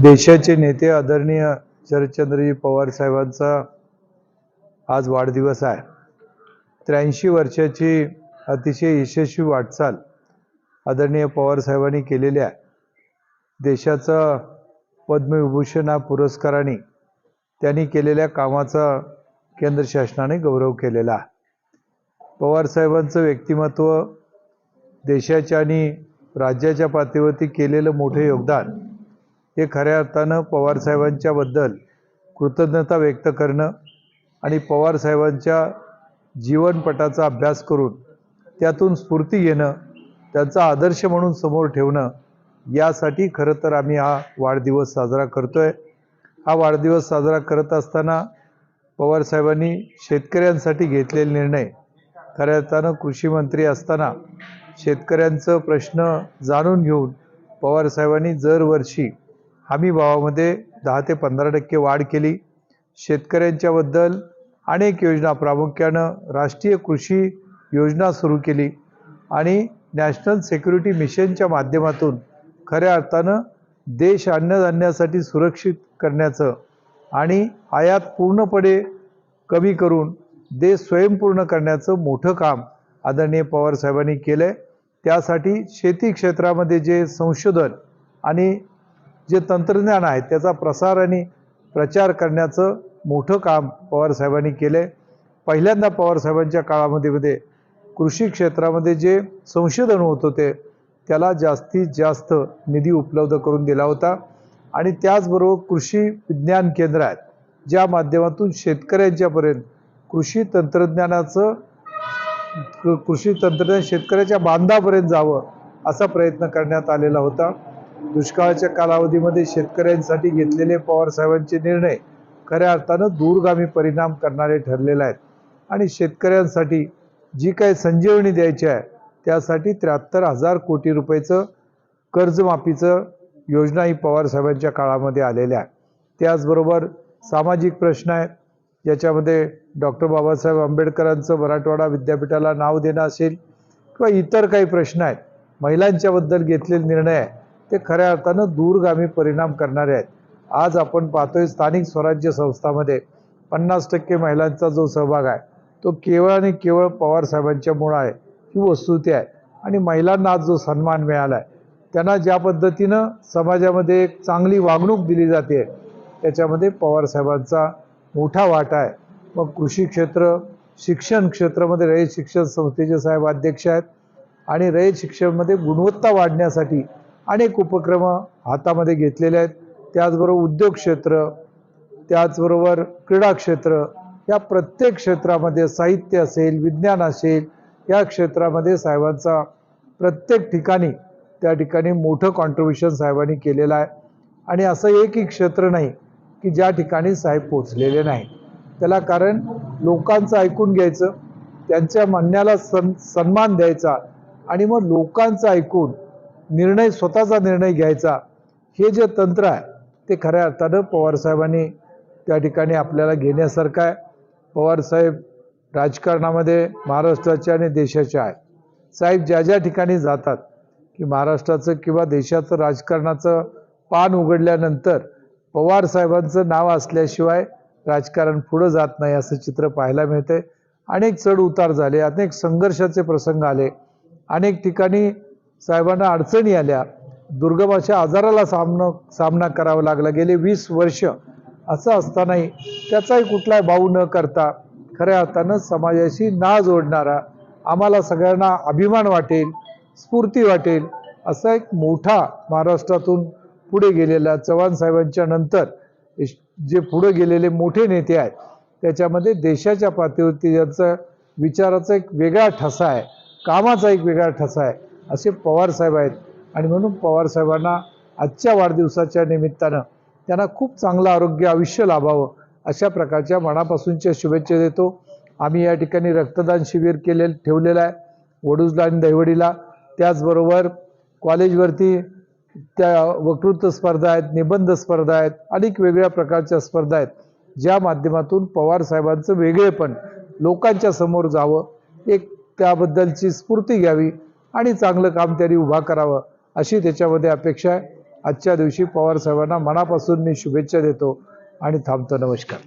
देशाचे नेते आदरणीय शरदचंद्रजी पवार साहेबांचा आज वाढदिवस आहे। 83 वर्षाची अतिशय यशस्वी वाटचाल आदरणीय पवार साहेबांनी केलेली आहे। देशाचा पद्मविभूषण हा पुरस्काराने त्यांनी केलेल्या कामाचा केंद्र शासनाने गौरव केलेला आहे। पवार साहेबांचं व्यक्तिमत्व देशाच्या आणि राज्याच्या पातळीवरती केलेलं मोठे योगदान हे खऱ्या अर्थानं पवार साहेबांच्या बद्दल कृतज्ञता व्यक्त करणं आणि पवार साहेबांच्या जीवनपटाचा अभ्यास करून त्यातून स्फूर्ती घेणं, त्यांचा आदर्श म्हणून समोर ठेवणं, यासाठी खरं तर आम्ही हा वाढदिवस साजरा करतोय। हा वाढदिवस साजरा करत असताना पवार साहेबांनी शेतकऱ्यांसाठी घेतलेले निर्णय, खऱ्या अर्थानं कृषी मंत्री असताना शेतकऱ्यांचं प्रश्न जाणून घेऊन पवार साहेबांनी दरवर्षी हमी भावामध्ये 10 ते 15% वाढ केली। शेतकऱ्यांच्याबद्दल अनेक योजना, प्रामुख्यानं राष्ट्रीय कृषी योजना सुरू केली आणि नॅशनल सिक्युरिटी मिशनच्या माध्यमातून खऱ्या अर्थानं देश अन्नधान्यासाठी सुरक्षित करण्याचं आणि आयात पूर्णपणे कमी करून देश स्वयंपूर्ण करण्याचं मोठं काम आदरणीय पवार साहेबांनी केलंय। त्यासाठी शेती क्षेत्रामध्ये जे संशोधन आणि जे तंत्रज्ञान आहे त्याचा प्रसार आणि प्रचार करण्याचं मोठं काम पवार साहेबांनी केलंय। पहिल्यांदा पवार साहेबांच्या काळामध्ये कृषी क्षेत्रामध्ये जे संशोधन होत होते त्याला जास्तीत जास्त निधी उपलब्ध करून दिला होता आणि त्याचबरोबर कृषी विज्ञान केंद्र आहेत ज्या माध्यमातून शेतकऱ्यांच्यापर्यंत कृषी तंत्रज्ञान शेतकऱ्याच्या बांधापर्यंत जावं असा प्रयत्न करण्यात आलेला होता। दुष्काळाच्या कालावधीमध्ये शेतकऱ्यांसाठी घेतलेले पवार साहेबांचे निर्णय खऱ्या अर्थानं दूरगामी परिणाम करणारे ठरलेले आहेत आणि शेतकऱ्यांसाठी जी काही संजीवनी द्यायची आहे त्यासाठी 73,000 कोटी रुपयाचं कर्जमाफीचं योजना ही पवार साहेबांच्या काळामध्ये आलेल्या आहे। त्याचबरोबर सामाजिक प्रश्न आहेत ज्याच्यामध्ये डॉक्टर बाबासाहेब आंबेडकरांचं मराठवाडा विद्यापीठाला नाव देणं असेल किंवा इतर काही प्रश्न आहेत, महिलांच्याबद्दल घेतलेले निर्णय आहे ते खऱ्या अर्थानं दूरगामी परिणाम करणारे आहेत। आज आपण पाहतोय स्थानिक स्वराज्य संस्थांमध्ये 50% महिलांचा जो सहभाग आहे तो केवळ आणि केवळ पवार साहेबांच्यामुळे आहे ही वस्तुस्थिती आहे आणि महिलांना आज जो सन्मान मिळाला आहे त्यांना ज्या पद्धतीनं समाजामध्ये एक चांगली वागणूक दिली जाते त्याच्यामध्ये पवार साहेबांचा मोठा वाटा आहे। मग कृषी क्षेत्र, शिक्षण क्षेत्रामध्ये रयत शिक्षण संस्थेचे साहेब अध्यक्ष आहेत आणि रयत शिक्षणामध्ये गुणवत्ता वाढण्यासाठी अनेक उपक्रम हातामध्ये घेतलेले आहेत। त्याचबरोबर उद्योग क्षेत्र, त्याचबरोबर क्रीडा क्षेत्र, या प्रत्येक क्षेत्रामध्ये साहित्य असेल, विज्ञान असेल, या क्षेत्रामध्ये साहेबांचा प्रत्येक ठिकाणी त्या ठिकाणी मोठं कॉन्ट्रीब्युशन साहेबांनी केलेलं आहे आणि असं एकही क्षेत्र नाही की ज्या ठिकाणी साहेब पोचलेले नाही। त्याला कारण लोकांचं ऐकून घ्यायचं, त्यांच्या म्हणण्याला सन्मान द्यायचा आणि मग लोकांचं ऐकून स्वतःचा निर्णय घ्यायचा, हे जे तंत्र आहे ते खऱ्या अर्थानं पवार साहेबांनी त्या ठिकाणी आपल्याला घेण्यासारखं आहे। पवार साहेब राजकारणामध्ये महाराष्ट्राच्या आणि देशाच्या आहे। साहेब ज्या ज्या ठिकाणी जातात की महाराष्ट्राचं किंवा देशाचं राजकारणाचं पान उघडल्यानंतर पवार साहेबांचं नाव असल्याशिवाय राजकारण पुढं जात नाही असं चित्र पाहायला मिळते। अनेक चढ उतार झाले, अनेक संघर्षाचे प्रसंग आले, अनेक ठिकाणी साहेबांना अडचणी आल्या, दुर्गम अशा आजाराला सामना करावा लागला। गेले 20 वर्ष असं असतानाही त्याचाही कुठलाही बाऊ न करता खऱ्या अर्थानं समाजाशी नाळ जोडणारा, आम्हाला सगळ्यांना अभिमान वाटेल, स्फूर्ती वाटेल असा एक मोठा महाराष्ट्रातून पुढे गेलेला, चव्हाण साहेबांच्या नंतर जे पुढे गेलेले मोठे नेते आहेत त्याच्यामध्ये देशाच्या पातळीवरती ज्यांचा विचाराचा एक वेगळा ठसा आहे, कामाचा एक वेगळा ठसा आहे, असे पवार साहेब आहेत आणि म्हणून पवार साहेबांना आजच्या वाढदिवसाच्या निमित्तानं त्यांना खूप चांगलं आरोग्य आयुष्य लाभावं अशा प्रकारच्या मनापासूनच्या शुभेच्छा देतो। आम्ही या ठिकाणी रक्तदान शिबिर ठेवलेलं आहे वडूजला आणि दहिवडीला। त्याचबरोबर कॉलेजवरती त्या वक्तृत्व स्पर्धा आहेत, निबंध स्पर्धा आहेत, अनेक वेगळ्या प्रकारच्या स्पर्धा आहेत ज्या माध्यमातून पवार साहेबांचं वेगळेपण लोकांच्या समोर जावं, एक त्याबद्दलची स्फूर्ती घ्यावी आणि चांगलं काम त्यांनी उभा करावं अशी त्याच्यामध्ये अपेक्षा आहे। आजच्या दिवशी पवार साहेबांना मनापासून मी शुभेच्छा देतो आणि थांबतो. नमस्कार.